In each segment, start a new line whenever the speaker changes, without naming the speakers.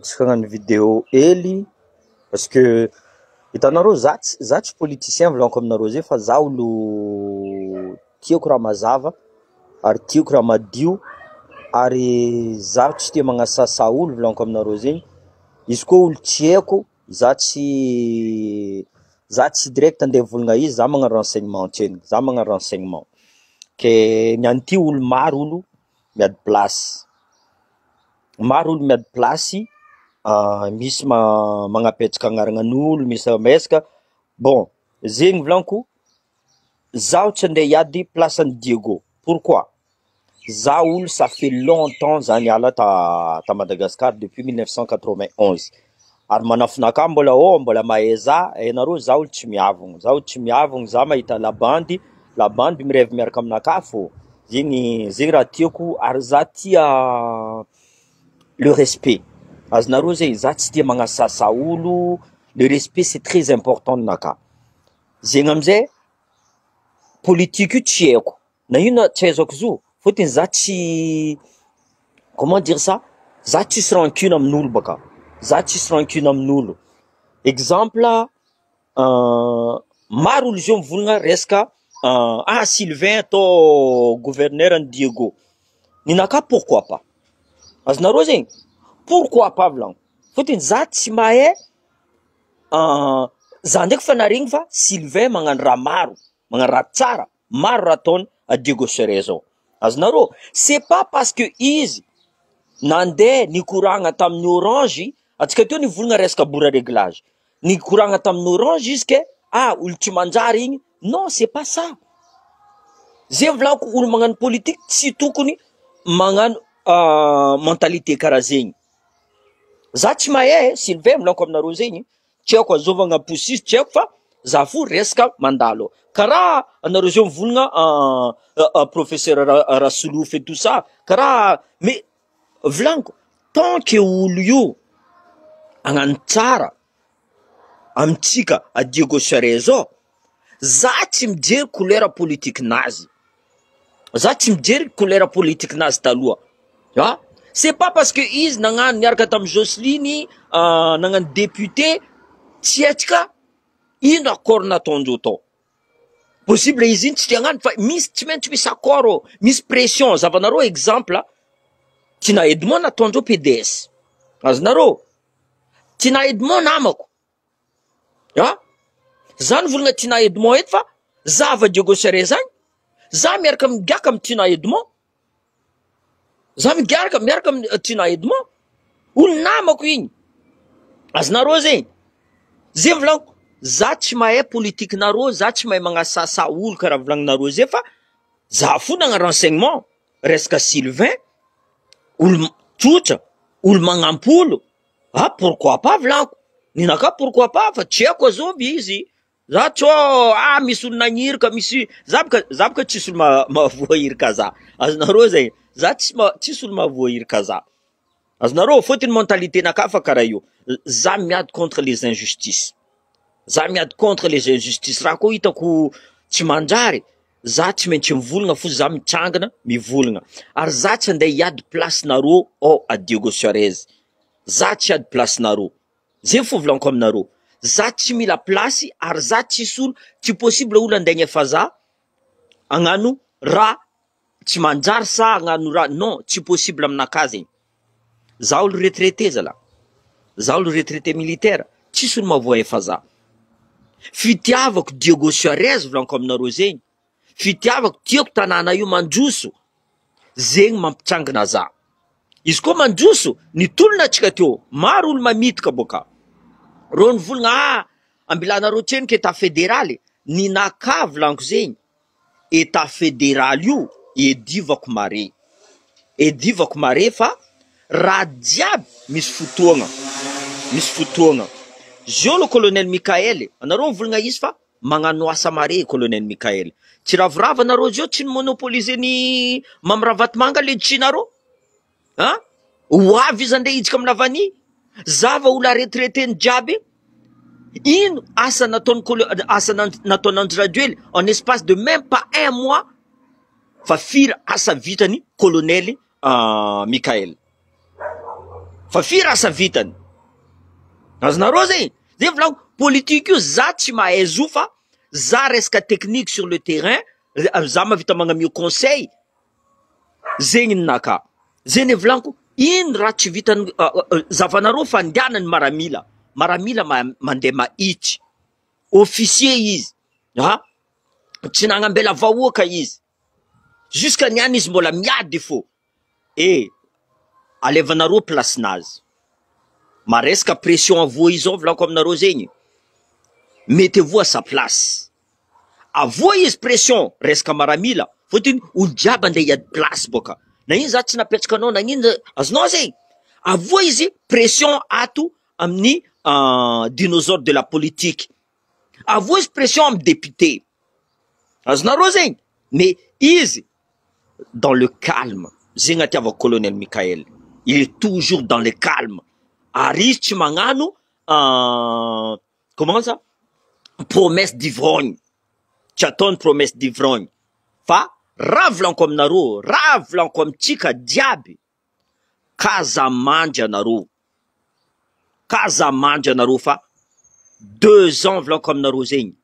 Tsy kagnano vidéo hely parce que hitanareo za tsy politicien volaniko aminareo zay fa za olo tiako raha mazava ary tiako raha madio ary za tsy tia magnasasa olo volaniko aminareo zegny. Izy koa olo tsy haiko za tsy direct andeha volagna izy, za magnano renseignement antsena, za magnano renseignement ke nianty olo maro olo miady place, maro olo miady place, misy magnapetraka agnaranan'olo, misy mesaka. Bon, zegny volaniko, zaho tsy andeha hiady place an'i Diego. Pourquoi? Za olo ça fait longtemps za niala ta Madagascar depuis 1991. Ary manafinaka mbola mahay za, hainareo za olo tsy miavogno. Za olo tsy miavogno, za mahita labandy mirevy miaraka aminaka fô. Zegny raha tiako ary za tia le respect. Azonareo zegny, za tsy tia magnasasa olo, le respect c'est très important ninaka. Zegny amizay, politique io tsy haiko. Na ino tsy aizako zo, fôtony za tsy, comment dire ça? Za tsisy rancune amin'olo baka. Za tsisy rancune amin'olo. Exemple, maro olo zio mivolagna resaka Sylvain atao gouverneur an'i Diego. Ninaka pourquoi pas? Azonareo zegny? Pourquoi pas volagno? Fôtony za tsy mahay, za ndraiky fa naregny fa Sylvain magnano raha maro, magnano raha tsara, maro raha ataony a Diego Séré zao. Azonareo? C'est pas parce que izy nandeha nikoragna tamin'ny Orange, atsika teo nivolagna resaka bora réglage. Nikoragna tamin'ny Orange izy ke, olo tsy manjary igny. Non, c'est pas ça. Zay volako olo magnano politique tsy tokony magnano mentalité karaha zegny. Za tsy mahay, Sylvain volako aminareo zegny, tsy haiko azovagna posisy, tsy haiko fa za fo resaka mandalo. Karaha anareo zio mivolagna professeur Rasolouf et tout ça, karaha, mais volaniko, tant que olo io agnano tsara amitsika a Diego Séré zao, za tsy mijery couleur politique nazy. Za tsy mijery couleur politique nazy taloha. C'est pas parce que izy nagnano niaraka tamy Jocelyne, nagnano député, tsy haitsika ino accord nataondreo tao. Possible izy iny tsy tiagnano fa misy tsy maintsy misy accord, misy pression. Zavanareo exemple, Tina Edmond nataondreo PDS. Azonareo? Tina Edmond namako. Za nivolagna Tina Edmond eto fa za va Diego Séré zagny, za miaraka migaka amy Tina Edmond. Za miaraka amy Tina Edmond. Olo namako igny. Azonareo zegny? Zay volaniko, za tsy mahay politique nareo, za tsy mahay magnasasa olo karaha volagninareo zay fa za fo nagnano renseignement. Resaka Sylvain, olo tsotra, olo magnampolo. Pourquoi pas volaniko? Ninaka pourquoi pas fa tsy haiko azovy izy. Za tsô, misy olo nagnirika, misy za baka tsisy olo mahavoahirika za. Azonareo zegny? Za tsisy olo mahavoahirika za. Azonareo? Fôtony mentalité naka fa karaha io. Za miady contre les injustices. Za miady contre les injustices. Raha koa hitako tsy manjary, za tsy maintsy mivolagna fo, za mitsangana mivolagna. Ary za tsy andeha hiady place nareo a Diego Séré. Za tsy hiady place nareo. Zay fo volaniko aminareo. Za tsy mila place ary za tsisy olo, tsy possible olo andeha gnefa za agnano raha tsy manjary sa agnano raha, non, tsy possible aminaka zegny. Za olo retraité zala. Za olo retraité militaire, tsisy olo mahavoahefa za. Fitiavako Diego Séré volaniko aminareo zegny. Fitiavako, tiako tanàna io mandroso. Zegny mampitsangana za. Izy koa mandroso, nitolona atsika teo, maro olo mamitika boka. Ro nivolagna, ambilanareo tsenike état fédéral, ninaka volaniko zegny. État fédéral io, edivako mare. Edivako mare fa, raha jiaby misy fotoagna. Misy fotoagna. Zio lo colonel Mikael, anareo mivolagna izy fa magnano asa mare colonel Mikael. Tsy ravorava anareo zio tsy monopoliser ny mamravatomanga le tsinareo? Ho avy izy andeha hijika amin'lavany, zava olo retraité ny jiaby. Ino asa nataon'Andry Rajoely en espace de même pas 1 mois fa firy asa vitany colonel Mikael. fa firy asa vitany. Azonareo zay volagno politique io za tsy mahay zo fa za resaka technique sur le terrain, za mavita magnamio conseil. Zegny ninaka. Zegny volanko, ino raha tsy vitany zavanareo fandianany maramila. Maramila mandeha mahitsy. Officier izy. Ha? Tsy nagnambela vahoaka izy. Jusqu'à niany izy mbola miady fô. Alevanareo place-nazy. Maresaka pression avoa izy ao volanko aminareo zegny. Mettez-vous à sa place. Avoa izy pression resaka maramila. Fotiny olo jiaby andeha hiady place boka. Na iny za tsy napetraka anao, na iny azonao zegny. Avoa izy pression ato amin'ny dinosaure de la politique. Avoa izy pression amin'ny député. Azonareo zegny. Mais izy dans le calme. Zegny atiavako colonel Mikael. Il est toujours dans le calme. Ary izy tsy magnano comment ça? Promesse d'ivrogne. Tsy ataony promesse d'ivrogne. Fa raha volanko aminareo, raha volanko amintsika diaby, kaza mandry anareo. Kaza mandry anareo fa 2 ans volanko aminareo zegny.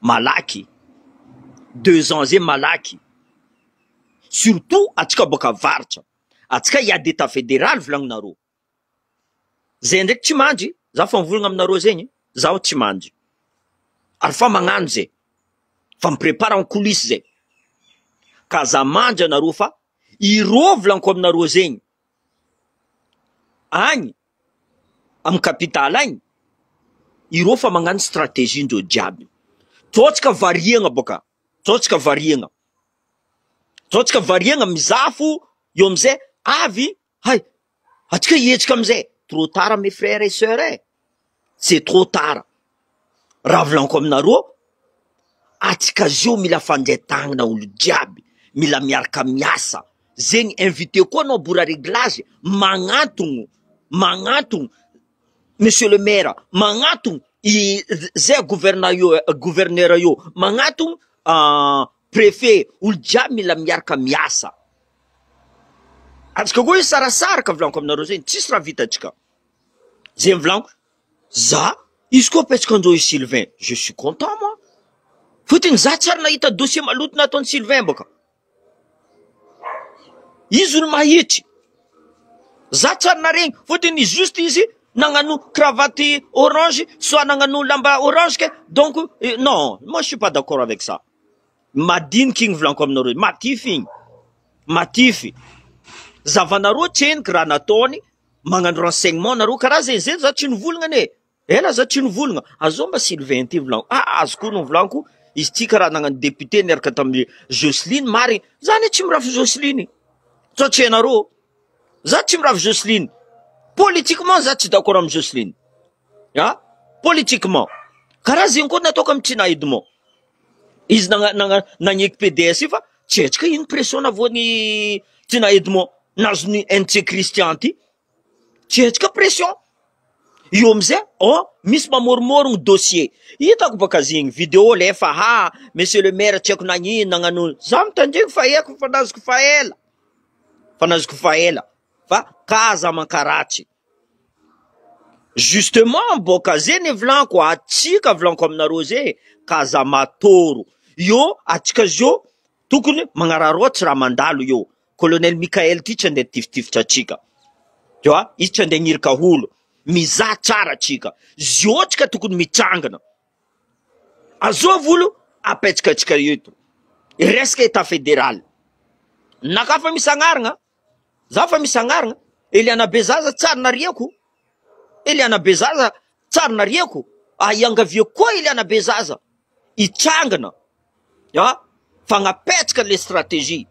Malaky. 2 ans zegny malaky. Surtout atsika boka varitra. Atsika hiady état fédéral volagninareo. Zay ndraiky tsy mandry, za fa mivolagna aminareo zegny, zaho tsy mandry. Ary fa magnano zay. Fa miprépare en coulisse zay. Kaza mandry anareo fa irô volanko aminareo zegny. Agny amin'ny capitale agny, irô fa magnano stratégie ndreo jiaby. Tsotsika variagna boka. Tsotsika variagna. Tsotsika variagna mizafo, io amizay avy, hay, atsika hietsika amizay. Trop tard mes frères et sœurs. C'est trop tard. Raha volanko aminareo, atsika zio mila fandetagna olo jiaby, mila miaraka miasa. Zegny invité koa anao bora réglage, magnantogno, monsieur le maire, magnantogno zay gouverneur io, magnantogno préfet, olo jiaby mila miaraka miasa. Atsika koa io sarasaraka volanko aminareo zegny, tsisy raha vitatsika. Zegny volanko, za, izy koa petsika andreo Sylvain, je suis content moi. Fotiny za tsy ary nahita dossier maloto nataony Sylvain boka. Izy olo mahitry. Za tsy ary naregny, fotiny juste izy nagnano cravatte orange, soit nagnano lamba orange ke, donc, non, moi je suis pas d'accord avec ça. Madiniky igny volanko aminareo, matify igny. Matify. Zavanareo tseniko raha nataony, magnano renseignement nareo karaha zay za tsy nivolagna ne. Ela za tsy nivolagna. Azao mba Sylvain ty volanko. Azo koa no volanko, izy ty karaha nagnano député niaraka tamin'ny Jocelyne marigny. Zany tsy mirafy Jocelyne. Satria nareo, za tsy mirafy Jocelyne. Politiquement za tsy d'accord amin'ny Jocelyne. Ya? Politiquement. Karaha zegny koa nataoko amin'ny Tina Edmond. Izy nagneky PDS io fa tsetsika ino pression navoany Tina Edmond. Nazony NC Christian ty. Tsetsika pression. Io amizay, misy mamoromorogno dossier. Hitako baka zegny vidéo lefa monsieur le maire tsy haiko nagnino nagnano. Za mitandriny fa eko fanazoko fa ela. Fanazoko fa ela. Fa kaza mankaratsy. Justement boka zegny volanko, atsika volanko aminareo zay, kaza matoro. Io atsika zio tokony magnararotsy raha mandalo io. Colonel Mikael ty tsy andeha tiftifitra atsika. Tu vois, izy tsy andeha nirika holo. Mizaha tsara atsika. Zio tsika tokony mitsangana. Azo volo apetsika atsika eto. Resaka état fédéral. Naka fa misagnaragna. Za fa misagnaragna. Eliana Bezaza tsara nariako. Eliana Bezaza tsara nariako. Iangavia koa Eliana Bezaza. Itsangana. Ya, fagnapetsika le stratégie.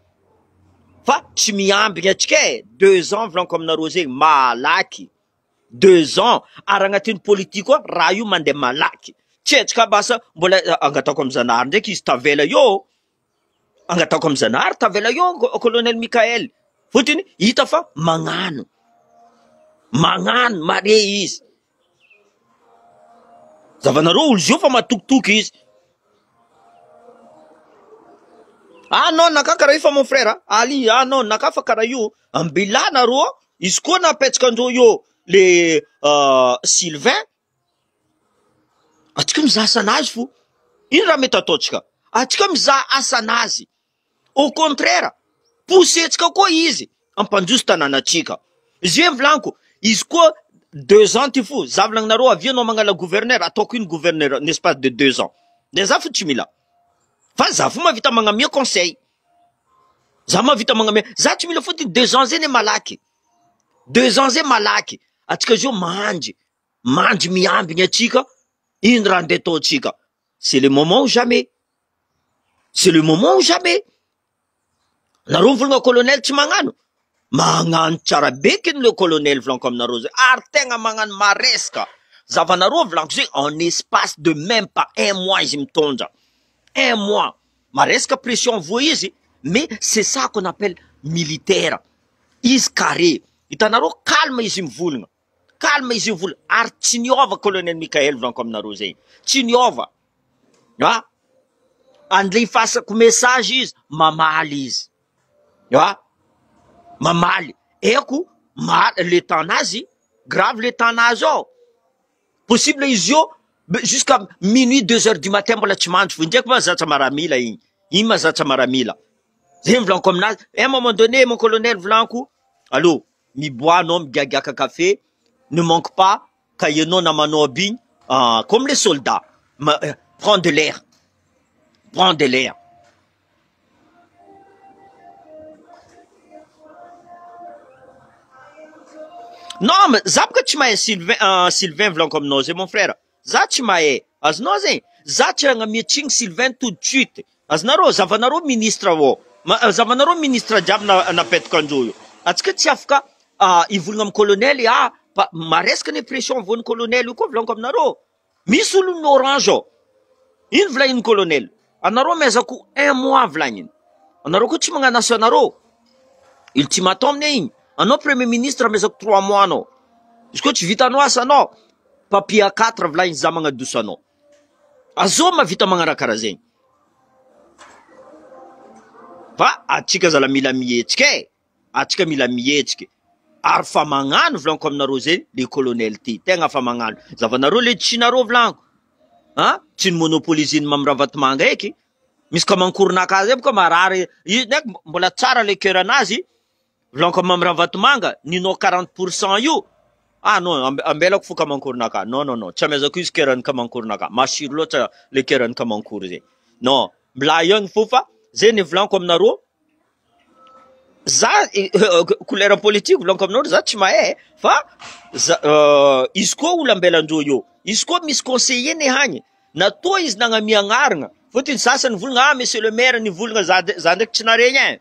Fa tsy miambigny atsika 2 ans volanko aminareo zegny malaky. 2 ans ary agnatin'ny politique koa raha io mandeha malaky. Tsetsika basa mbola angatako amin'ny Zanahary ndraiky izy tavela io. Angatako amin'ny Zanahary tavela io colonel Mikael. Fotiny hita fa magnano. Magnano mare izy. Zavanareo olo zio fa matokotoky izy. Non, naka karaha io fa mon frère. Ali, non, naka fa karaha io. Ambilana ro, izy koa napetsika andreo io. le Sylvain, atsika mizaha asanazy fo. Ino raha mety ataotsika? Atsika mizaha asanazy. Au contraire, poussetsika koa izy ampandroso tanànatsika. Izy hoe volaniko, izy koa 2 ans ty fo, zavolagnareo avy anao magnala gouverneur, ataoko ino gouverneur en espace de 2 ans. De za fo tsy mila. Fa za fo mavita magnamia conseil. Za mavita magnamia, za tsy mila fotiny 2 ans zay malaky. 2 ans zay malaky. Atsika zio mandry miambigny atsika, ino raha ndeha ataotsika. C'est le moment ou jamais. C'est le moment ou jamais. Nareo volagna colonel tsy magnano. Magnano tsara bekiny le colonel volanko aminareo zay. Ary tegna magnano maresaka. Zavanareo volanko zay en espace de même pas 1 mois izy mitondra. 1 mois. Maresaka pression voa izy, mais c'est ça qu'on appelle militaire. Izy carré. Hitanareo calme izy mivolagna. Calme izy mivolagna. Ary tsy niova colonel Mikael volanko aminareo zay. Tsy niova. Ah? Andle ifasako message izy, mamaly izy. Ah? Mamaly. Eko, l'état nazi, grave l'état nazi ao. Possible izy io, jusqu'à minuit 2 heures du matin mbola tsy mandry fo. Indraiky mazatra maramila igny. Igny mazatra maramila. Zay volanko aminazy. À un moment donné, mon colonel volanko, allô, miboanao, migiagiaka café, ne manque pas, kayenao namanao aby, comme les soldats. Prends de l'air. Prends de l'air. Non, mais za baka tsy mahay Sylvain volanko aminao zay mon frère. Za tsy mahay. Azonao zay. Za tsy agnamiatrigny Sylvain tout de suite. Azonareo, zavanareo ministre avao. Zavanareo ministre jiaby napetaka andreo io. Atsika tsy afaka ivolagna amin'ny colonel maresaka ny pression voan'ny colonel io koa volanko aminareo. Misy olo orange ao. Ino volagniny colonel? Anareo mezako 1 mois volagniny. Anareo koa tsy magnano asa anareo. Ultimatum ne igny. Anao premier ministre mezako 3 mois anao. Izy koa tsy vitanao asa anao, papier 4 volagniny za magnadoso anao. Azo mavita magnara karaha zegny. Fa atsika zala mila mihetsika e. Atsika mila mihetsika. Ary fa magnano volanko aminareo zay le colonel ty. Tegna fa magnano. Zavanareo le tsinareo volanko. Ah? Tsy ny monopoliziny mamravatomanga eky. Misy ka mankoronaka zay boka marary. Nek mbola tsara le cœur anazy. Volanko mamravatomanga, ninao 40% io. Ah non, ambelako fo kamankoronaka. Non, non, non. Tsy amezako izy cœur-ny kamankoronaka. Masiro loatra le cœur-ny kamankoro zay. Non, mla ihany fo fa zay ny volanko aminareo. Za couleur politique volanko aminareo za tsy mahay fa izy koa olo ambelandreo io. Izy koa misy conseiller ne hagny. Natoa izy nagnamia agnarana. Fotiny sasany volagna monsieur le maire ny volagna za ndraiky tsy naregny ein.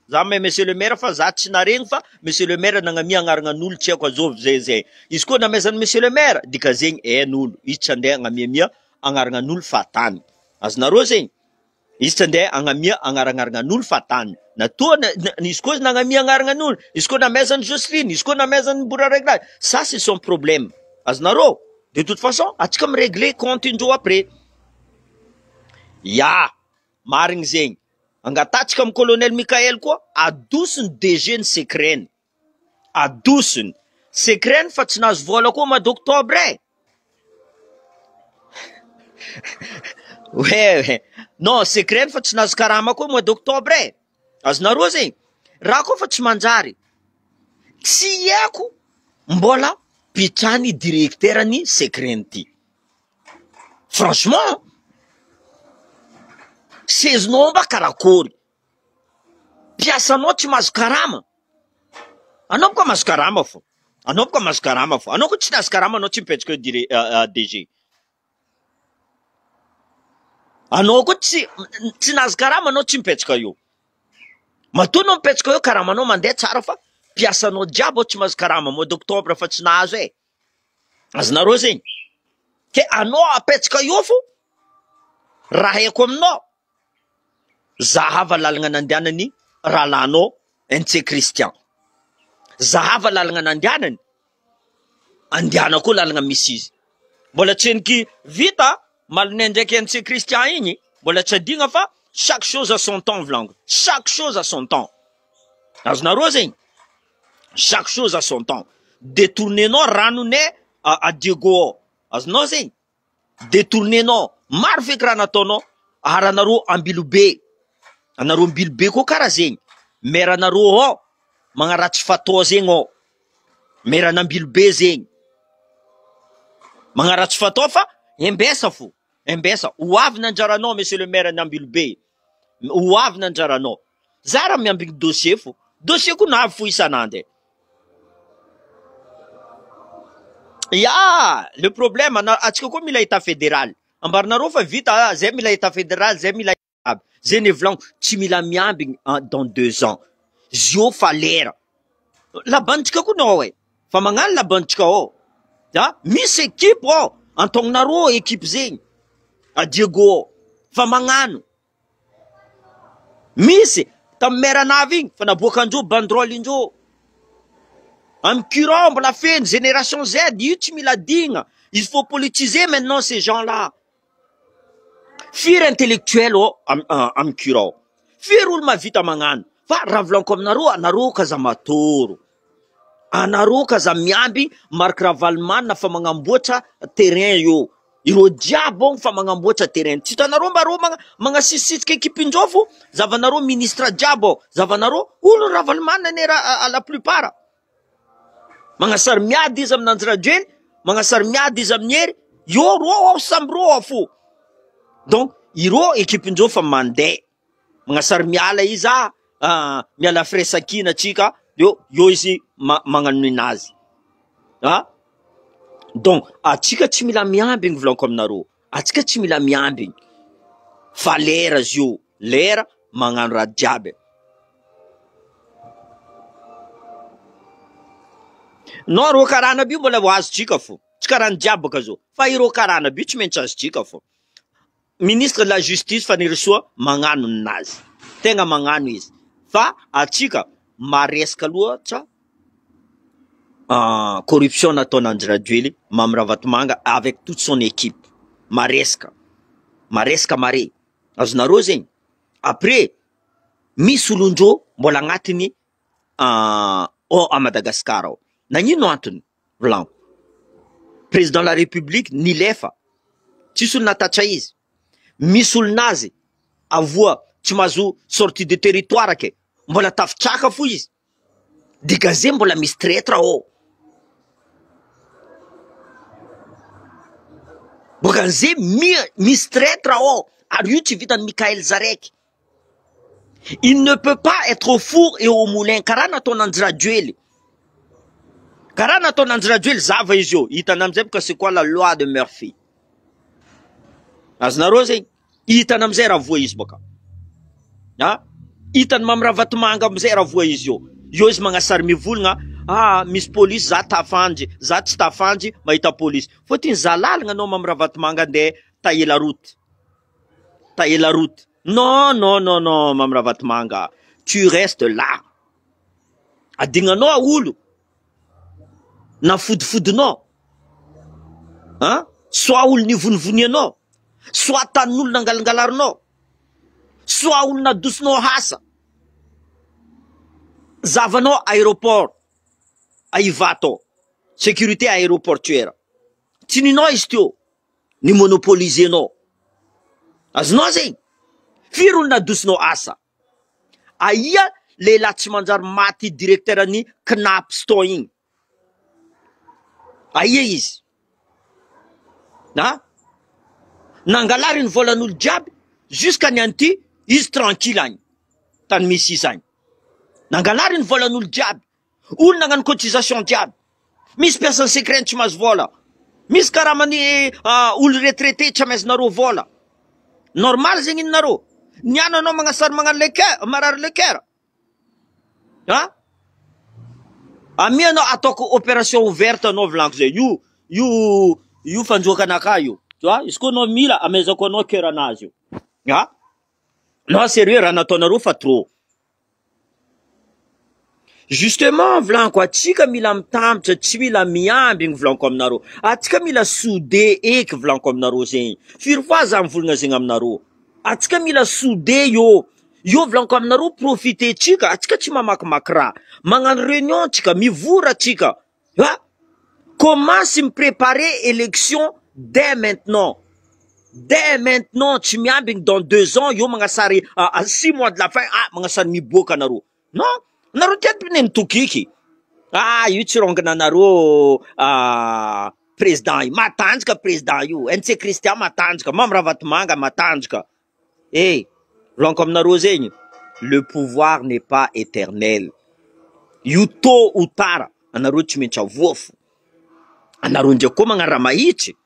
Za me monsieur le maire fa za tsy naregny fa monsieur le maire nagnamia agnaragnan'olo tsy haiko azovy zay. Izy koa namezany monsieur le maire dika zegny hain'olo. Izy tsy andeha agnamiamia agnaragnan'olo fatany. Azonareo zegny. Izy tsy andeha agnamia agnaragnaragnan'olo fatany. Natoa izy koa nagnamia agnaragnan'olo. Izy koa namezany Jocelyne, izy koa namezany Boura Réglage. Ça c'est son problème. Azonareo. De toute façon, atsika mirégler compte indreo après. Ya, marigny zegny. Angatatsika amin'ny colonel Mikael koa, adosiny DG ny secret-ny. Adosiny. Secret-ny fa tsy nahazo vola koa mois d'octobre e. Ouais. Non, secret-ny fa tsy nahazo karama koa mois d'octobre e. Azonareo zegny. Raha koa fa tsy manjary. Tsy haiko mbola pitrany directeur-ny secret-ny ty. Franchement, sezinao mba karakory. Piasanao tsy mahazo karama. Anao boka mahazo karama fo. Anao boka mahazo karama fo. Anao koa tsy nahazo karama anao tsy mipetraka DG. Anao koa tsy nahazo karama anao tsy mipetraka io. Matoa anao mipetraka io karama anao mandeha tsara fa piasanao jiaby tsy mahazo karama mois d'octobre fa tsy nahazo e. Azonareo zegny. Ke anao apetraka io fo. Raha haiko aminao. Zahava lalagna nandianany rahalanao NC Christian. Zahava lalagna nandianany. Andiana koa lalagna misy izy. Mbola tsy eniky vita malinay ndraiky NC Christian igny. Mbola tsy adigna fa chaque chose à son temps volango. Chaque chose à son temps. Azonareo zegny. Chaque chose à son temps. détournenao ranonay Diego azonao zegny détournenao maro feky raha nataonao aranareo ambilobe anareo ambilobe koa karaha zegny meranareo ao magnaratsy fatao zegny ao meranambilobe zegny magnaratsy fatao fa embesa fo embesa ho avy nanjaranao monsieur le maire nambilobe ho avy nanjaranao za raha miambigny dossier fo dossier koa navy fo isanandro ya le problème atsika koa mila état fédéral ambarinareo fa vita zay mila état fédéral zay mila aby zay ne volaniko tsy mila miambigny dans 2 ans zio fa lera labanitsika koa nao fa magnano labanitsika ao misy équipe ao antognonareo équipe zegny Diego fa magnano misy tamy meranavy igny fa naboakandreo banderole indreo amy curant mbola feno génération Z io tsy mila digna il faut politiser maintenant ces gens-là firy intellectuel amy curant firy olo mavita magnano fa raha volaniko aminareo anareo kaza matoro anareo kaza miamby Marc Ravalomanina fa magnamboatra terrain io ireo jiaby fa magnamboatra terrain tsy hitanareo mba reo magnasisitsika équipe-ndreo fo zavanareo ministre jiaby zavanareo olo Ravalomanina ne la plupart magnasary miady izy aminanjy rajoely magnasary miady izy amin'ery io ro ao samby ro ao fo donc ireo équipe-ndreo fa mandeha magnasary miala izy miala firesakina atsika io izy magnano inazy donc atsika tsy mila miambigny volaniko aminareo atsika tsy mila miambigny fa lera zio lera magnano raha jiaby non ro karana bi mbola azotsika fo tsy karany jiaby baka zao fa ireo karana bi tsy maintsy azotsika fo ministre de la justice fa niresoa magnano ninazy tegna magnano izy fa atsika maresaka loatra corruption nataonanjy Rajoely Mamy Ravatomanga avec toute son équipe maresaka mare azonareo zegny après misy olondreo mbola agnatiny à Madagascar ao nagnino antony volanko président de la république nilefa tsisy olo natatra izy misy olonazy avoa tsy mahazo sortie de territoire ke mbola tafitraka fo izy digaze mbola misy traître ao bokanze misy traître ao ary io tsy vitany Mikaël Zarek il ne peut pas être au four et au moulin karaha nataonanjy Rajoely karaha nataonanjy Rajoely zava izy io hitana amizay boka c'est quoi la loi de Murphy azonareo zegny hitana amizay raha voa izy boka hitany Mamy Ravatomanga amizay raha voa izy io izy magnasary mivolagna misy police za tafandy za tsy tafandy mahita police fotiny za lalagna anao Mamy Ravatomanga andeha tahela route non Mamy Ravatomanga tu restes là adignanao olo na fodifodinao soit olo nivonivony anao soit tanin'olo nangalangalarinao soit olo nadosinao hasa zavanao aéroport aivato sécurité aéroportuaire tininao izy teo ni monopolisenao azonao zegny firy olo nadosinao asa aia lehilahy tsy manjary maty directeur any Knaps tao igny aia izy nangalary ny volan'olo jiaby jusqu'à nianty izy tranquille agny tany misy izy agny nangalary ny volan'olo jiaby olo nagnano cotisation jiaby misy personne secret tsy mahazo vola misy karaha mani olo retraité tsy amaizanareo vola normal zegny inareo niano anao magnasary magnano leker marary leker amianao ataoko opération ouverte anao volaniko zay io fanjoakanaka io izy koa anao mila amezako anao cœur anazy io non sérieux raha nataonareo fa trop justement volaniko atsika mila mitambatra tsy mila miamby igny volaniko aminareo atsika mila soudé eky volaniko aminareo zegny firy fois za mivolagna zegny aminareo atsika mila soudé io volaniko aminareo profité tsika atsika tsy mamakimaky raha magnano réunion tsika mivora tsika Ah, commence à me préparer élection dès maintenant. Dès maintenant, tu m'as dans 2 ans, yo mangasari à 6 mois de la fin, mangasari mi boka naro. Non, naro tête penen tukiki. You chirongana naro président, matanjka président you, NC Christian matanjka, mamravat manga matanjka. Hey, comme naro zeni, le pouvoir n'est pas éternel. You tôt ou tard, anaro chimencha vofu. Anaro ndjeko mangara maichi.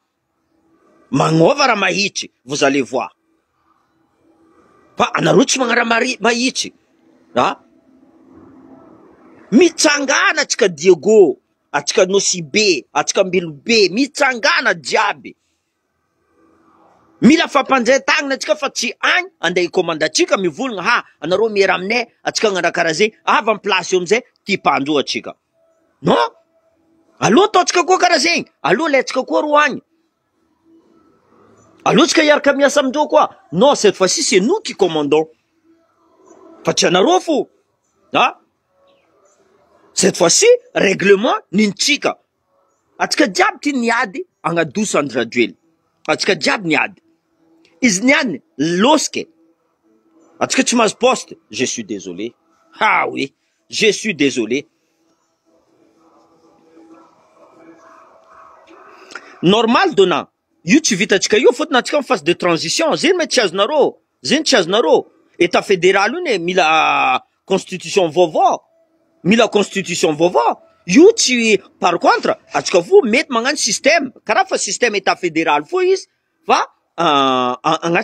Mangova mahichi, vous allez voir. Pa anaruchi mangara mahichi. Ha? Mitsangana chika Diego, achika Nosibe, achika Mbilube, mitsangana diaby. Mila fapanjetang na chika fachi any, ande komanda chika mivulna ha, anaro miramne, achika ngarakaraze, avan place yomze, tipandua chika. Non? Allo to chika ko karazeng, allo le chika ko ruany. Alors, quoi? Non, cette fois-ci, c'est nous qui commandons. Fatianarofu. Hein? Cette fois-ci, règlement, ninchika. Atka diab ti niadi, anga 200 duel. Atka diab niadi. Iznian, loske. Atka tu m'as poste. Je suis désolé. Ah oui, je suis désolé. Normal, donnant. Tu vite yo faut na en phase de transition zin me chaznaro état fédéral la constitution vovo tu par contre atka vous mettre mangan système karafa système état fédéral faut va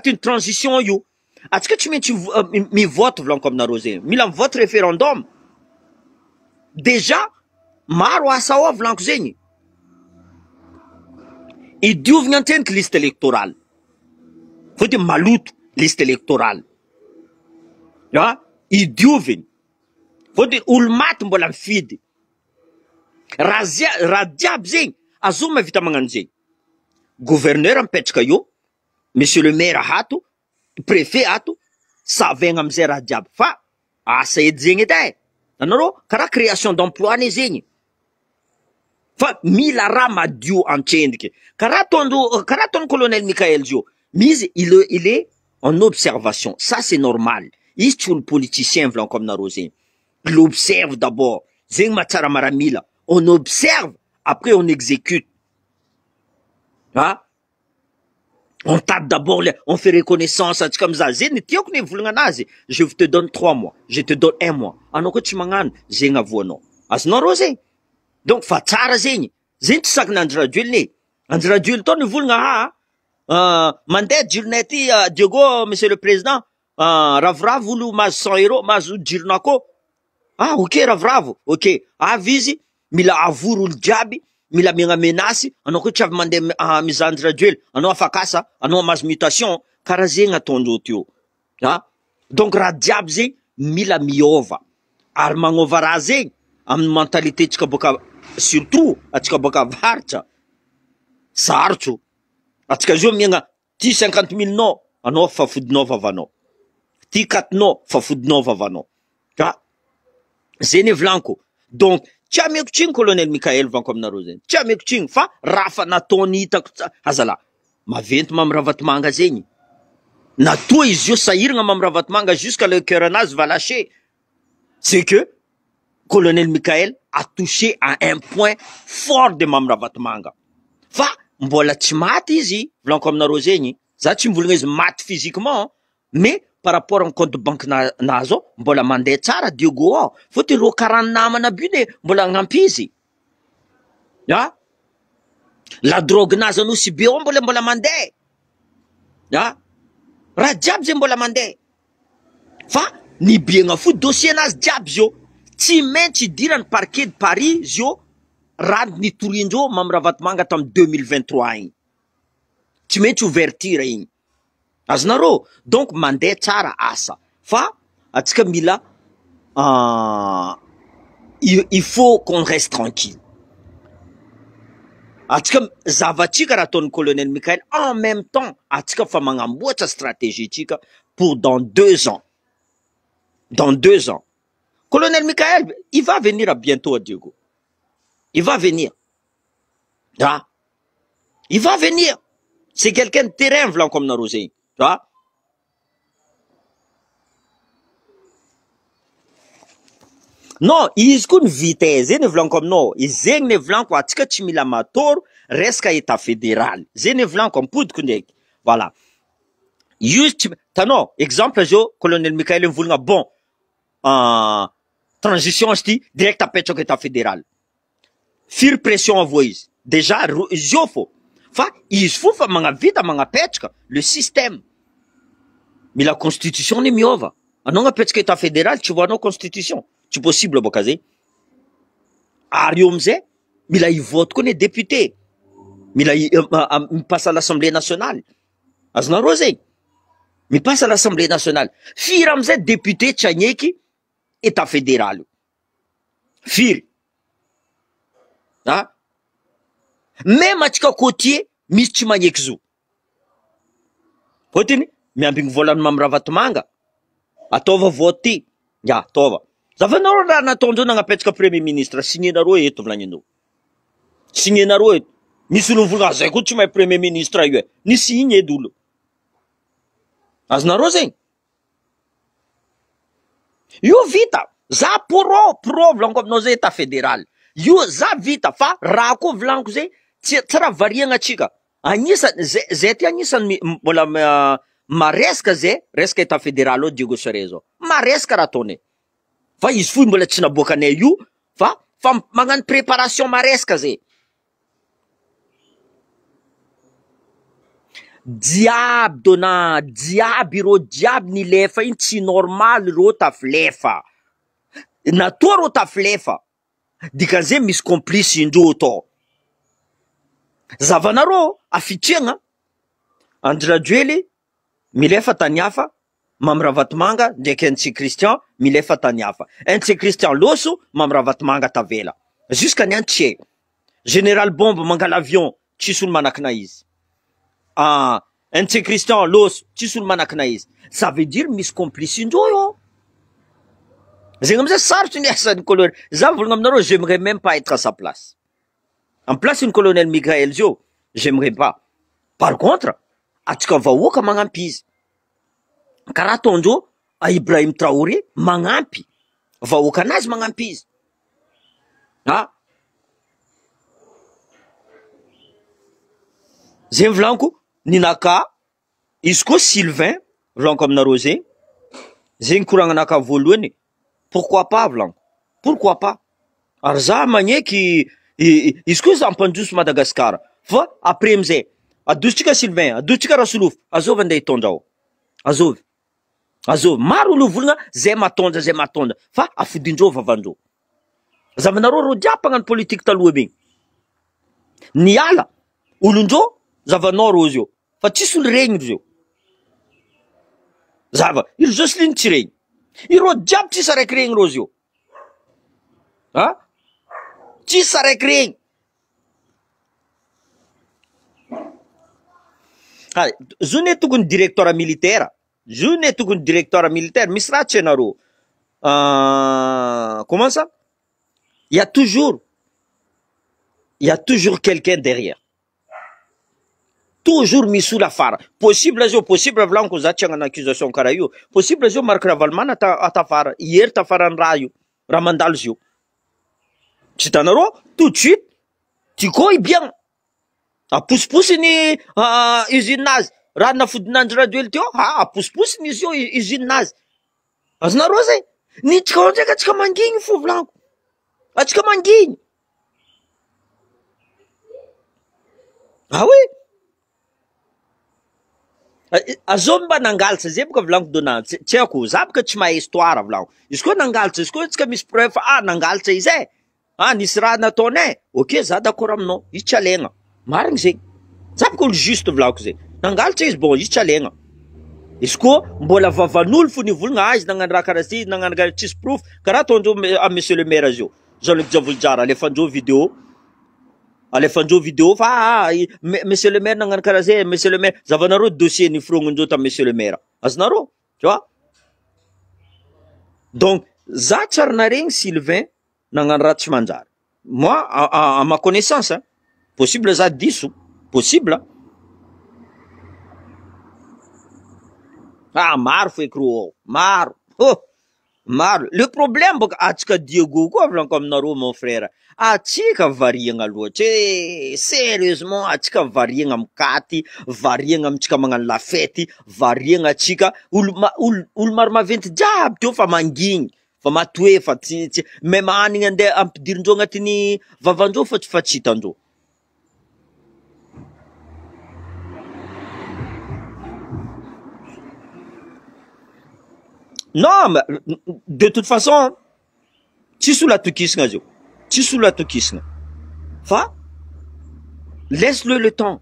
une transition you atka tu mi vote blanc comme na rosé mila vote référendum déjà maro asawa blanc zeni. Il doit une liste électorale. Faut dire malout liste électorale. Ya, il doit. Faut dire ulmat mbolam fide. Radiab zing azuma vitamangan zing. Gouverneur en petchkayo, monsieur le maire hatu, préfet hatu, saveng amze radiab fa. Sayed zing etay. Nanoro, kara création d'emploi ne zing. Fa mila rama dio en tchendike. Karaton colonel Michael Dio. Mise, il est en observation. Ça, c'est normal. Il est le politicien, vlan comme Narosé. Il observe d'abord. Zeng matara maramila. On observe, après on exécute. Hein? On tape d'abord, on fait reconnaissance, comme ça. Je te donne 3 mois. Je te donne 1 mois. Anoko chimangan, zeng avono. As Narosé. Donc, fatsara zeng. Zeng tsak nandra duel ne. Andra duel ton ne vulnga ha. Mandet jirneti Diego, monsieur le président. Ravrav voulu mas 100 euros, mas jirnako. Ok, ravrav. Ok. Visi. Mila avuru l'jabi. Mila minga menasi. Anoko chav mande misandra duel. Ano afakasa. Ano mas mutation. Karazenga tondo tio. Donc, radjab zeng. Mila miova. Armangova razeng. Am mentalité tika boka surtout atika boka varcha sarcho atika jo mianga ti 50 000 no ano fa fudnova vano ti 4 no fa fudnova vano ka zene vlanko donc tiamek ching colonel Michael van comme na rosen tiamek ching fa rafa na toni ta hazala mavent mamravat manga zeni na to izio sairna mamravat manga jusqu'à le cœurnaz va lâcher c'est que colonel Michael a touché à un point fort de Mamravat Manga. Fa, mbola tchimat izi, vlan comme na roseni, za tchimvulnez mat physiquement, mais par rapport à un compte de banque nazo, mbola mande tsara Diogo, faut te ro 40 nama na bune, mbola ngampizi. Ya? La drogue nazo nous si bio mbola mande. Ya? Rajab ze mbola mande. Fa, ni bien nga fout dossier nas jabzo. Si men tu diran parquet de Paris, jo, rad ni tourinjo, mamravat manga tam 2023. Tu mets ouverture. Aznaro. Donc, mandé tsara asa. Fa, atika mila, il faut qu'on reste tranquille. Atika zavati karaton colonel Michael, en même temps, atika famangambota stratégie pour dans 2 ans. Dans 2 ans. Colonel Michael, il va venir à bientôt à Diego. Il va venir. Ah. Il va venir. C'est quelqu'un de terrain, vlan comme Narosé. Tu vois? Non, ils ont une vitesse, ils ne vlan comme non. Ils ne vlan quoi, tika chimila mator, reste état fédéral. Ils ne vlan comme poud kundek. Voilà. Juste, tano, exemple, colonel Michael Mvulnga, bon, transition, je dis, direct à pécho état fédéral. Fir pression envoyée. Déjà, jofo. Fa, il faut faire manga vita, manga pécho, le système. Mais la constitution n'est mieux. Anonga pécho état fédéral, tu vois nos constitutions. C'est possible, Bokazé. Ariomze, mais là, il vote qu'on est député. Mais là, il passe à l'Assemblée nationale. Azna Rosé. Mais passe à l'Assemblée nationale. Firamze, député Tchanyeki, État fédéral. Fir. Hein? Même à tika côtier, Mischimanyekzu. Potini, mais un volant mamravatmanga. Atova voté. Ya, tova. Ça va non là n'attendons n'a pas premier ministre signé naro et tout vlanino. Signé naro et ni sunu vulga c'est que tu m'as premier ministre aïe ni signé doulo. Az naro zen. Yo vita za pro vlan comme nos états fédéral. Yo za vita fa rako vlan kuze tsara varianga chika. Anisa zeti anisa bola maresca ze resca état fédéral o digo serezo. Maresca ratone. Fa izy fou mbola tsy naboakanay io fa magnano préparation maresaka zay. Diaby dona diaby ro diaby ni lefa iny tsy normal ro tafilefa. Natoa ro tafilefa. Dikan'izay misy complice indreo to. Zavanaro afitriagna Andry Rajoely milefa tany hafa. Mamravatmanga, ndraiky NC Christian, milefa tany hafa. NC Christian loso, mamravatmanga tavela. Jusqu'à niantier. Général Bombe mangala avion, tsisy olo manakina izy. NC Christian loso, tsisy olo manakina izy. Ça veut dire misy complice indreo yo. Zegny amizay sarotry ny asan'ny colonel. Za volagna aminareo, j'aimerais même pas être à sa place. En place une colonel Michael Zio, j'aimerais pas. Par contre, atsika vahoaka magnampy izy. Karaha ataondreo a Ibrahim Traoré magnampy vahoaka anazy magnampy izy. Ah. Zay volaniko ninaka izy koa Sylvain volaniko aminareo zegny. Zegny koragnanaka voalohany. Pourquoi pas volaniko? Pourquoi pas? Ary za magneky izy koa za ampandroso Madagasikara. Fa après amizay adositsika Sylvain, adositsika Rasolofo, azovy andeha hitondra ao. Azovy. Azovy, maro olo volagna zay matonda fa afodindreo vavandreo. Zavanareo ro diapa hagnano politique taloha be. Niala olondreo zavanao ro zio. Fa tsisy olo regny zio. Zava, ilo Jocelyne tsy regny. Iro diapa tsisy araiky regny ro zio. Ha? Tsisy araiky regny. Zone tokony directeur militaire. Zone tokony directeur militaire. Misy raha tsy hainareo. Comment ça? Il y a toujours quelqu'un derrière. Toujours misy olo afara. Possible zio, possible volaniko za tsy hagnano accusation karaha io. Possible zio Marc Ravalmana atafara. Hier tafarany raha io. Raha mandalo zio. Tsy hitanareo? Tout de suite. Tiko bien. Aposiposiny usine-nazy. Raha nafodin'Andry Rajoely teo, aposiposiny izy io usine-nazy. Azonareo zay? Nitsika ao ndraiky atsika mangigny fo volaniko. Atsika mangigny. Ah oui? Azô mba nangalatra zay boka volaniko dona. Tsy haiko, za boka tsy mahay histoire volaniko. Izy koa nangalatra, izy koa tsika misy preuve nangalatra izy nisy raha nataonay. Ok, za d'accord aminao. Izy tsy alaigna. Marigny zegny. Za boka olo juste volaniko zay. Nangalatra izy bon, izy tsy alaigna. Izy koa mbola vavan'olo fo nivolagna izy nagnano raha karaha izy, nagnano karaha tsisy proof. Karaha ataondreo monsieur le maire zio. Jean-Luc Javoljara alefandreo vidéo fa monsieur le maire nagnano karaha zay, monsieur le maire zavanareo dossier nifrongondreo ta monsieur le maire. Azonareo? Tu vois? Donc za tsara naregny Sylvain nagnano raha tsy manjary. Moi, à ma connaissance, hein, possible ça 10 possible. Hein. Ah, mar foi cruel. Mar. Oh, mar. Le problème, atika Diego, quoi, comme Naro, mon frère. Atika varianga loatra. Sérieusement, atika varianga mkati, varianga mtsika mangan la fête, varianga atika, ul mar maventy jiaby teo fa mangigny. Fa matoe fa tsy même anigny ande ampidirindreo agnatiny vavandreo fa tsy fatsitandreo. Non, mais de toute façon, tu sous la tukisna jo. Tu sous la tukisna. Fa, laisse-le le temps.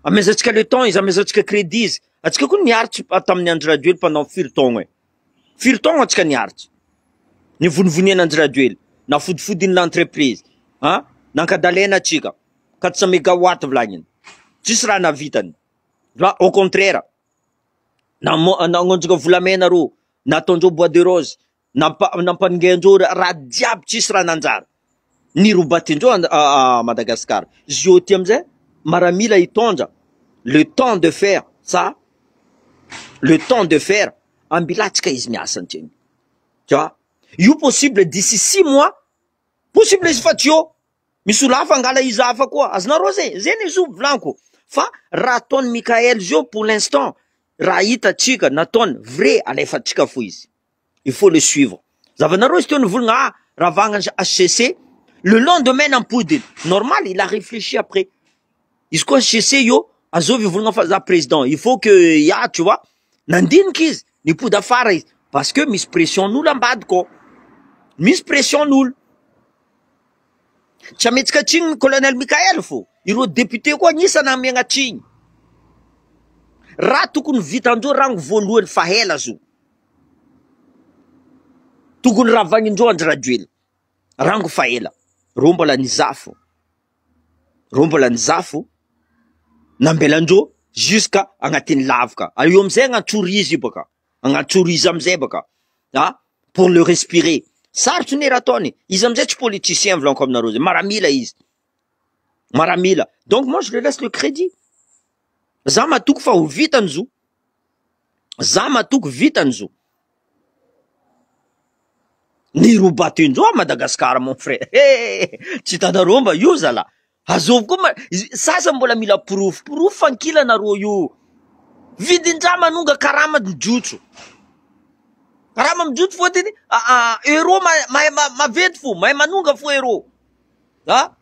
A mezatsika le temps, ils a mezatsika crédit. Atsika kun niarty atamni Andradioel pendant firtong. Firtong atsika niarty. Ni vonivoniana Andradioel. Na fodifodiny l'entreprise. Hein? Nankadalena atsika. 400 mégawatt vlagniny. Tsisy raha navitany. Au contraire. Nangonjika volamena ro, nataondreo bois de rose, nampaningandreo raha jiaby tsisy raha nanjara. Nirobatindreo à Madagascar. Zio ty amizay, maramila hitondra le temps de faire ça, le temps de faire, ambilatsika izy miasa antsegny. Tu vois? Io possible d'ici 6 mois, possible izy fa tio. Misy olo hafa angala izy hafa koa. Azonareo zay, zay izy volaniko. Fa raha ataony Mikael zio pour l'instant, raha hitatsika nataony vrai alefatsika fo izy. Il faut le suivre. Zavanareo izy teo nivolagna ravagna HCC, le lendemain nampodiny. Normal, il a réfléchi après. Izy koa HCC yo, azovy volagna fa za président. Il faut que ya, tu vois, nandiniky izy, nipody afara izy. Parce que misy pression n'olo ambady ko. Misy pression n'olo. Tsy ametsika atsiny colonel Mikael fo. Ireo député koa anisana amiagna atsiny. Raha tokony vitandreo rango voalohany fa ela zo. Tokony ravagninindreo Andradioel. Rango fa ela. Rô mbola nizafo. Rô mbola nizafo. Nambelandreo jusqu'à agnatiny lavaka. Io amizay agnatsory izy baka. Agnatsory izy amizay baka. Ah, pour le respirer. Sarotry nera ataony. Izy amizay tsy politicien volanko aminareo zay. Maramila izy. Maramila. Donc moi je le laisse le crédit. Za matoko fa ho vitany zo. Za matoko vitany zo. Nirobatindreo à Madagascar mon frère. Tsy hitanareo mba io zala. Azovy koa sasa mbola mila proof. Proof fankila nareo io. Vidin-draha manonga karama mijotso. Karama mijotso fotiny euro maventy fo, mahay manonga fo euro. Ha?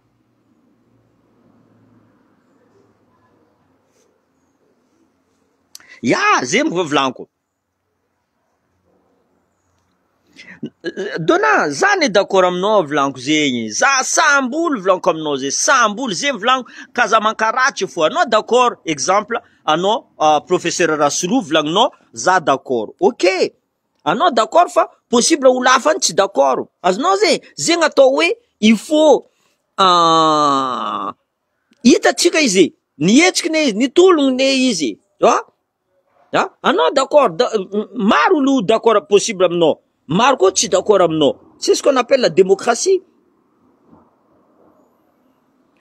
Ya, zay volanko. Dona, za ne d'accord aminao volanko zegny. Za sambolo volanko aminao zay. Sambolo zay volanko Kasamankaratsy fo. Anao d'accord, exemple, anao professeur Rasolo volagninao, za d'accord. Ok. Anao d'accord fa possible olo hafa tsy d'accord. Azonao zay, zegny atao hoe il faut hitatsika izy. Nihetsikine izy, nitolongne izy. Ah, anao d'accord, maro olo d'accord possible aminao. Maro koa tsy d'accord aminao. C'est ce qu'on appelle la démocratie.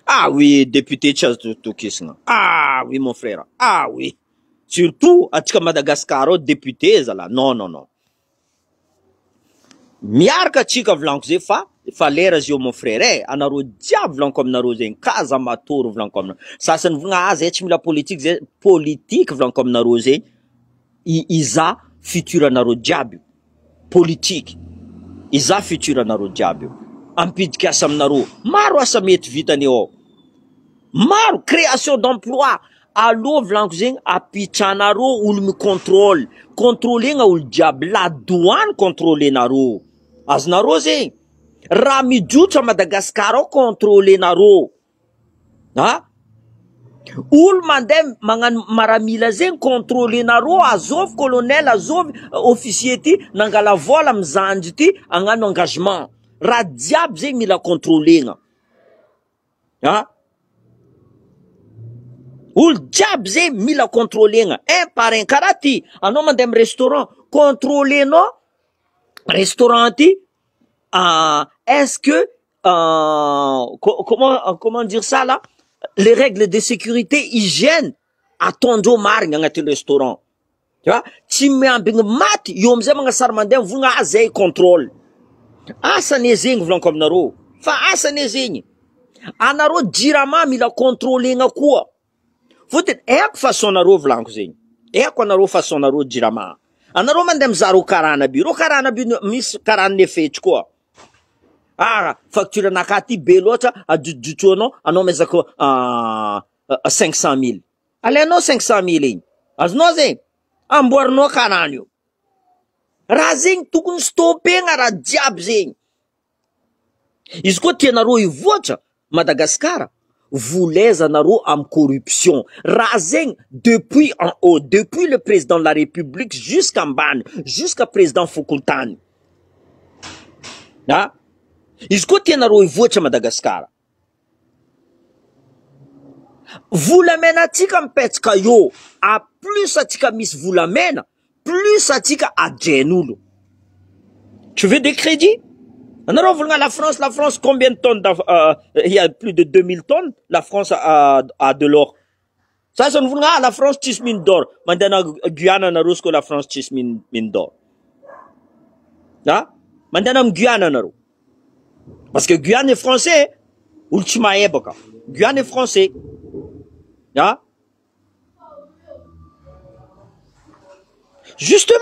Ah oui, député tsy azo tokisana. Ah oui, mon frère. Ah oui. Surtout, atsika Madagascar ao, député zala. Non, non, non. Miaraka atsika volanko zay fa lera zio mon frère. Anareo jiaby volanko aminareo zegny. Kaza matoro volanko aminareo. Sasany volagna zay tsy mila politique zay. Politique volanko aminareo zegny. Iza futur anareo jiaby. Politique. Iza futur anareo jiaby. Ampidika asa aminareo. Maro asa mety vitany ao. Maro création d'emploi. Allo volanko zegny apitranareo olo micontrôle. Contrôlegna olo jiaby. La douane contrôlenareo. Azonareo zegny. Raha mijotso a Madagascar ao contrôlenareo. Ha? Olo mandeha magnano maramila zegny contrôlenareo. Azovy colonel, azovy officier ty nangala vola mizanjy ty agnano engagement. Raha jiaby zegny mila contrôlegna. Ha? Olo jiaby zegny mila contrôlegna. Un par un. Karaha ty, anao mandeha amy restaurant, contrôlenao restaurant ty, est-ce que comment dire ça là? Les règles de sécurité, hygiène, attendons margne dans le restaurant. Tu vois? Tu mets un bing mat, yom zé mga sarmandem, vous n'avez contrôle. Asa nezing vlon comme naro. Fa asa nezing. Anaro dirama mila contrôler nga quoi. Faut être façon naro vlon zing. Quoi naro façon naro dirama. Anaro mandem zaro karana bi mis karane ne fait quoi. Ah, facture nakati belota a du tono, ano mezako 500 000. Allez no 500 000. As no zing. Amborno kananyo. Razing tukun stopping ara diab zing. Isko tienaro i vocha Madagascar. Voulez anaro am corruption. Razing depuis en haut, depuis le président de la République jusqu'en ban, jusqu'à président Foukontani. Ah? Isko tienaro i vocha Madagascar. Vous la menatika mpetka yo. A plus atika mis vous la mena. Plus atika a djenulo. Tu veux des crédits? La France, combien de tonnes il y a plus de 2000 tonnes. La France a de l'or. Ça, c'est la France tis mine d'or. Maintenant, Guyana na rusko la France tis mine d'or. Maintenant, Guyana na ru. Parce que Guyane est français. Ultima época. Guyane est français. Justement,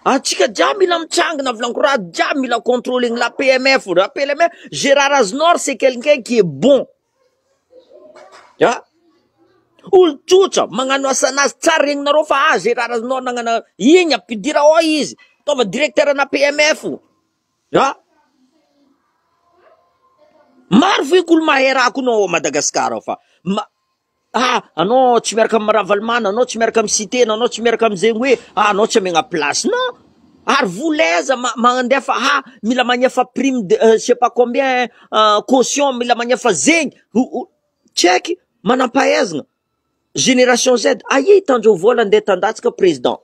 Atika Djamila Mchang na Vlankura Djamila controlling la PMF. La PMF, Gérard Aznor, c'est quelqu'un qui est bon. Ul chucha, mangano sanas tsaring na rofa, Gérard Aznor nangana, yinya pidira oiz, tova directeur na PMF. Marfi kul mahera kuno Madagascar fa. Ano tsy miaraka am Ravalmana, ano tsy miaraka am Cité, ano tsy miaraka am Zengwe, ano tsy megna place, non? Ary voleza mandefa mila magnefa prime de je sais pas combien caution mila magnefa zegny. Check manampahaizana. Génération Z, aye itandreo vola andeha tandatsika président.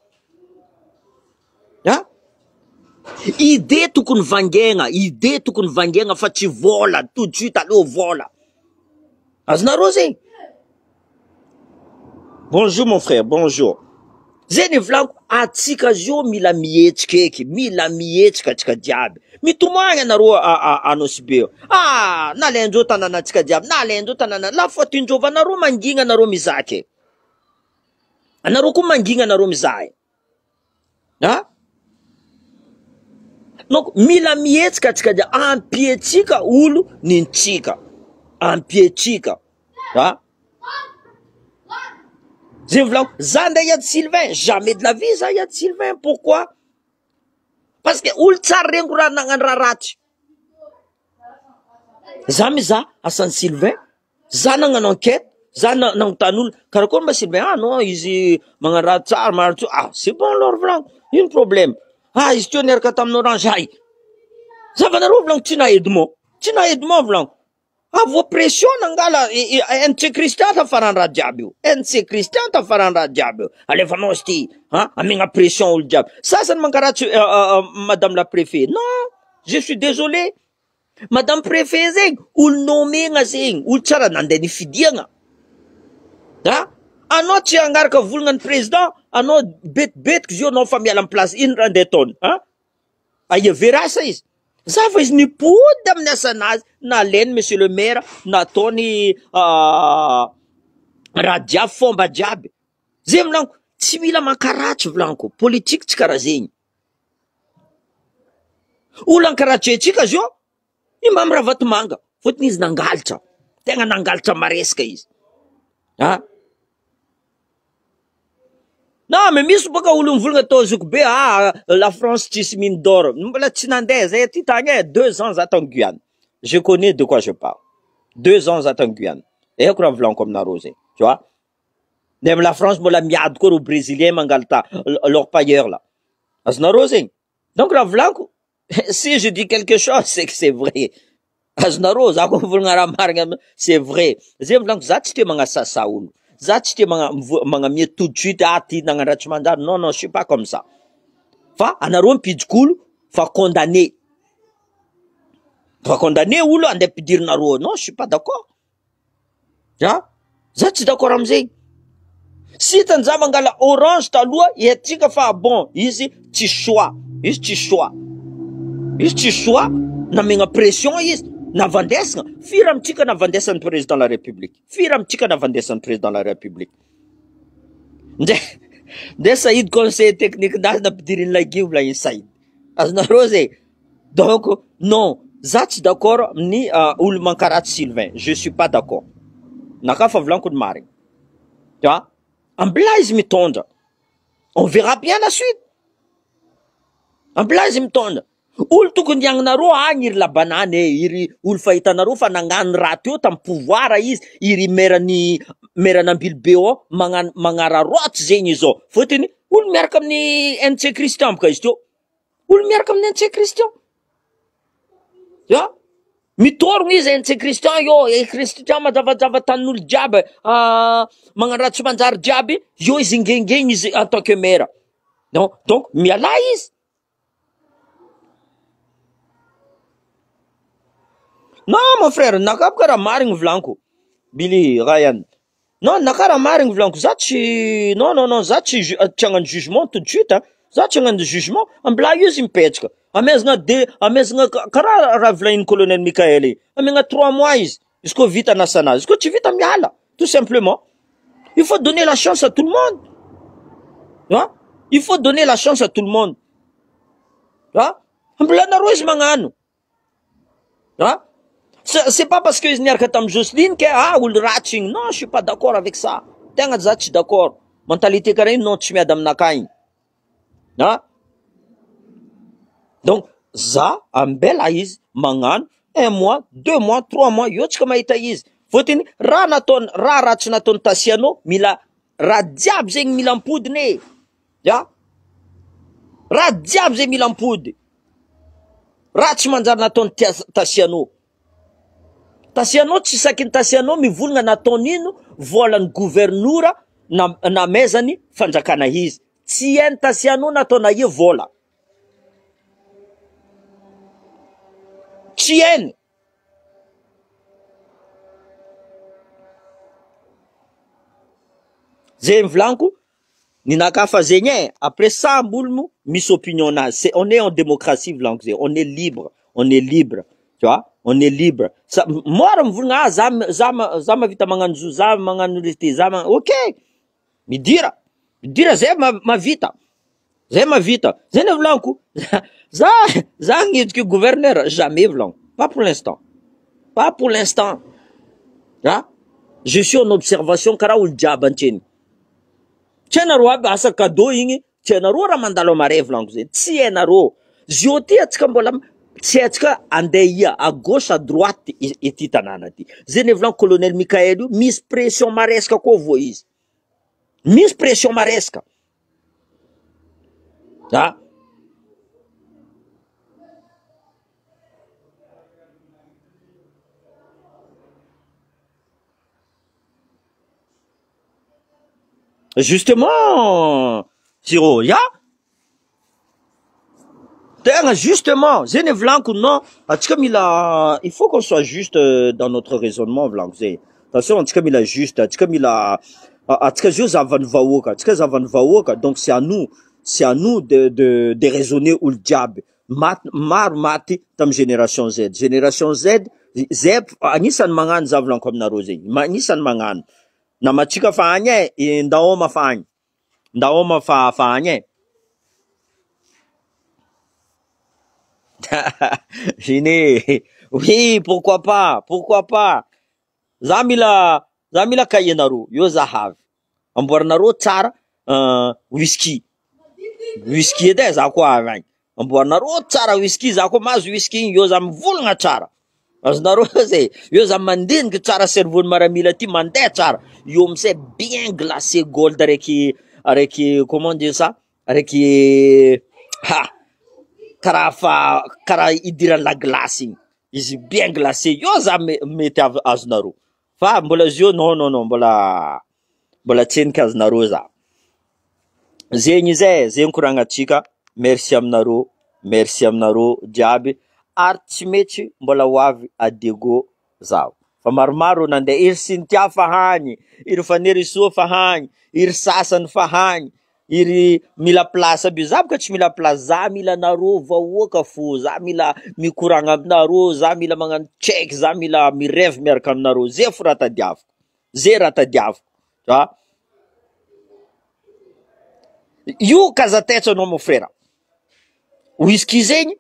Idée tokony vangaigna fa tsy vola tout de suite aleo vola. Azonareo zegny. Bonjour mon frère, bonjour. Zeni vlanko atsika zio mila mietsika eky, mila mietsika tsika diaby. Mitomagna anareo anosibeo. Nalendreo tanana tsika diaby, nalendreo tanana. La fois tindrova anareo mangigna anareo mizaka. Anareo koa mangigna anareo mizaha. Donc mila mietsika tsika diaby, ampietika olo nintsika. Ampietika. Zanda Yad Sylvain, jamais de la vie, ça Yad Sylvain. Pourquoi? Parce que Ultsarengura nanganrarati. Zamiza, à San Sylvain, Zana en enquête, Zana nang tanoul, Karakon ba Sylvain, non, ils manganratsar, martu, c'est bon leur vlang, il y a un problème. Ils tionner katam noranjai. Ça va n'arriver vlang, tina edmo vlang. Vos pression nangala NC Christian ta farandra diabio. NC Christian ta farandra diabio. Allez vanosti, aminga pression ou le diable. Ça ne manquera madame la préfète. Non, je suis désolé. Madame préfète zeng ou le nommé nga zeng ou tsara nandeni fidianga. Ano tiangar ka vulngan président, ano bet que je non famille en place in randeton, Aye verra ça is. Ça fait ni pour damna sanaz na len monsieur le maire na toni radia fomba diaby. Zem lanko tsy mila mankaratsy vlanko politique tsy karaha zegny. Olo ankaratsy atsika zio imam Ravatomanga fotony izy nangalatra. Tegna nangalatra maresaka izy. Non, mais misy boka olo mivolagna tao zoko be la France tsisy mine d'or. Mbola tsy nandeha zay ty tagny 2 ans zata en Guyane. Je connais de quoi je parle. 2 ans zata en Guyane. Et quoi vlanko aminareo zay, tu vois? Même la France mbola miady koa ro brésilien mangalata leur payeur là. Azonareo zegny. Donc la vlanko, si je dis quelque chose, c'est que c'est vrai. Azonareo za ko mivolagna raha marigna, c'est vrai. Zay vlanko za tsy te magnasasa olo. Ça, tu t'es mis tout de suite à non, non, je suis pas comme ça. Fa, anaron pidjkoul, fa condamner. va condamner olo andeha ampidirinareo. Non, je suis pas d'accord. Ya, za tsy d'accord amizay. Sitany za mangala orange taloha etika fa bon izy tsy choix. Izy tsy choix. Izy tsy choix namegna pression izy navandesagna. Firy amitsika navandesan'ny président de la République. Firy amitsika navandesan'ny président de la République. Nde Saïd conseil technique ndazy nampidiriny lagio la Saïd. Azonareo zay. Donc non, za tsy d'accord amin'ny olo mankaratsy Sylvain. Je suis pas d'accord. Nakafa volaniko ny marigny. Tu vois? Ambila izy mitondra. On verra bien la suite. Ambila izy mitondra. Olo tokony iagnanareo agny iry la banane iry olo fahitanareo fa nagnano raha teo tam pouvoir izy iry merany Ambilbeo magnara roaty zegny izao. Fotony olo miaraka amin'ny NC Christian boka izy teo. Olo miaraka amin'ny NC Christian. Ya? Mitorogno izy NC Christian yo, Christian mazavazava tanin'olo jiaby magnano raha tsy manjary jiaby, yo izy ingengegny izy en tant que maire. Non, donc miala izy. Non mon frère, nakapaka raha marigny volanko. Billy Ryan. Non, naka raha marigny volanko. Za tsy non, za tsy hagnano jugement tout de suite. Za tsy hagnano jugement, ambila io izy mipetraka. Amezagna karaha raha volanin'ny colonel Michael. Amegna 3 mois izy. Izy ko vita nasanazy. Izy ko tsy vita miala. Tout simplement. Il faut donner la chance à tout le monde. Hein? Il faut donner la chance à tout le monde. Hein? Ambila nareo izy magnano. Hein? C'est pas parce que niaraka tam Jocelyne que olo ratsy. Non, je suis pas d'accord avec ça. Tegna za tsy d'accord. Mentalité karaha iny non tsy miady aminakay. Hein? Donc za ambela izy magnano 1 mois, 2 mois, 3 mois yo tsika mahita izy. Fotony raha ratsy nataony Tasiano mila raha jiaby zegny mila ampodiny. Ya? Raha jiaby zegny mila ampody. Raha tsy manjary nataony Tasiano. Tasiano tsy sakin'ny Tasiano mivolagna nataony ino volan'ny gouvernora namezany fanjakana izy. Tsy hainy Tasiano nataona ie vola. Tsy hainy. Zay volanko, ninakafa zegny après samby olo misy opinion nazy. On est en démocratie volanko zay. On est libre. On est libre. Tu vois? On est libre. Mora mivolagna za mavita magnano zo, za magnano resté, ok. Midira zay mavita. Zay mavita. Zay ne volanko. Za ngidiky gouverneur jamais volanko. Pas pour l'instant. Pas pour l'instant. Hein? Je suis en observation karaha olo jiaby antseny. Tianareo aby asa cadeau igny, tianareo raha mandalo amare volanko zay. Tsy hainareo. Zio ty atsika mbola tsy atsika andeha à gauche à droite ety tanàna ty. Zay ne volanko colonel Michael io misy pression maresaka koa vo izy. Misy pression maresaka. Ah. Justement, Siro, ya? Justement, zene vlanko non, atika mila, il faut qu'on soit juste dans notre raisonnement vlanko zay. Attention, atika mila juste, atika mila, atika zio zavany vahoaka, atika zavany vahoaka, donc c'est à nous de raisonner olo jiaby. Maro maty tam génération Z. Génération Z, anisany magnano za vlanko aminareo zay. Anisany magnano. Na matsika fa agny ndaoma fa agny. Ndaoma fa agny. Oui, pourquoi pas. Za mila kayenaro, yo zahavy. Amboarinareo tsara whisky edy za koa avy agny. Amboarinareo tsara whisky, za koa mazo whisky yo za mivolagna tsara. Azonareo zay, yo za mandiniky tsara cerveau maramila ty mandeha tsara. Yo misay bien glacé gold araiky comment dire ça? Araiky karaha idiran'ny la glace igny. Izy bien glacé. Yo za mety azonareo. Fa mbola zio non, mbola tseniky azonareo za. Zegny koragnatsika. Merci aminareo jiaby. ary tsy mety mbola ho avy adego zaho. Fa maromaro nandeha, iry Cynthia fa hagny, iry Vanery Soa fa hagny, iry sasany fa hagny, iry mila place aby za boka tsy mila place, za mila nareo vahoaka fo, za mila mikoragna aminareo, za mila magnano check, za mila mirevy miaraka aminareo, zay fo raha tadiaviko, zay raha tadiaviko. Io kazatetso anao mon frère. Whisky zegny,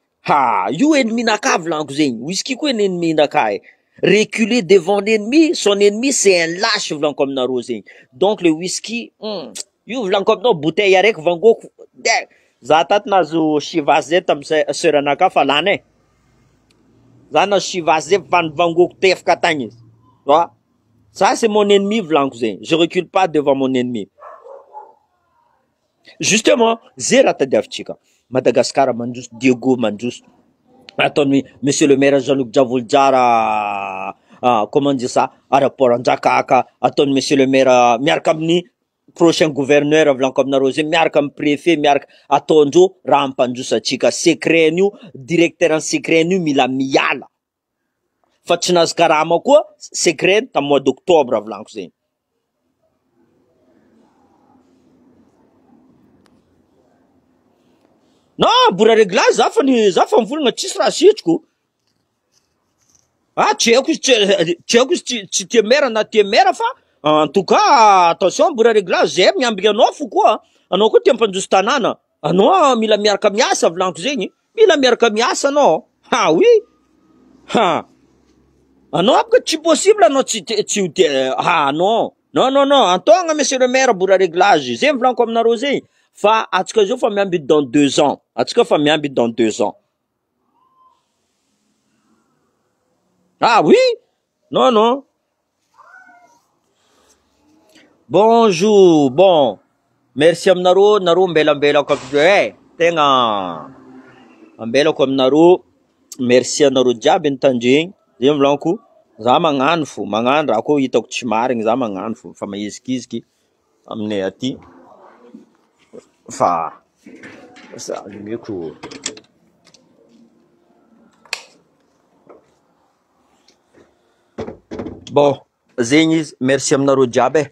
io ennemi-naka volaniko zegny. Whisky koa ennemi-naka. Reculer devant l'ennemi, son ennemi c'est un lâche volaniko aminareo zegny. Donc le whisky, io volaniko aminao bouteille araiky vangoko. Za tato nazo chivas zay tamy sœur-naka fa lany. Za nazo chivas zay vangoko tefaka tagny izy. Ça c'est mon ennemi volaniko zegny. Je recule pas devant mon ennemi. Justement, zay raha tadiavintsika. Madagascar mandroso, Diego mandroso. Ataony monsieur le maire Jean-Luc Diavoldiara, comment dire ça, aéroport Anjakaka, ataony monsieur le maire miaraka amin'ny prochain gouverneur volaniko aminareo zay, miaraka amin'ny préfet, miaraka ataondreo raha ampandrosatsika. Secret io, directeur en secret io mila miala. Fa tsy nazo karama koa, secret tamy mois d'octobre volaniko zegny. Non, bora réglage, za fa mivolagna tsisy raha sitriko. Tsy haiko tsy tia mera na tia mera fa en tout cas attention bora réglage, zay miambigny anao fo koa. Anao koa tia ampandroso tanàna. Anao mila miaraka miasa volaniko zegny. Mila miaraka miasa anao. Oui. Anao apka tsy possible anao tsy non. Non, antogna monsieur le maire bora réglage. Zay volaniko aminareo zegny. Fa atsika zao fa miamby dans 2 ans. Atsika fa miamby dans 2 ans. Oui? Non. Bonjour, bon. Merci aminareo, nareo mbelambelako tegna ambelako aminareo. Merci anareo jiaby nitandregny. Zay volaniko, za magnano fo, magnano raha koa hitako tsy marigny za magnano fo, fa mahizikiziky aminay aty. Fa ça allumer-ko. Bon, zegny izy, merci aminareo jiaby.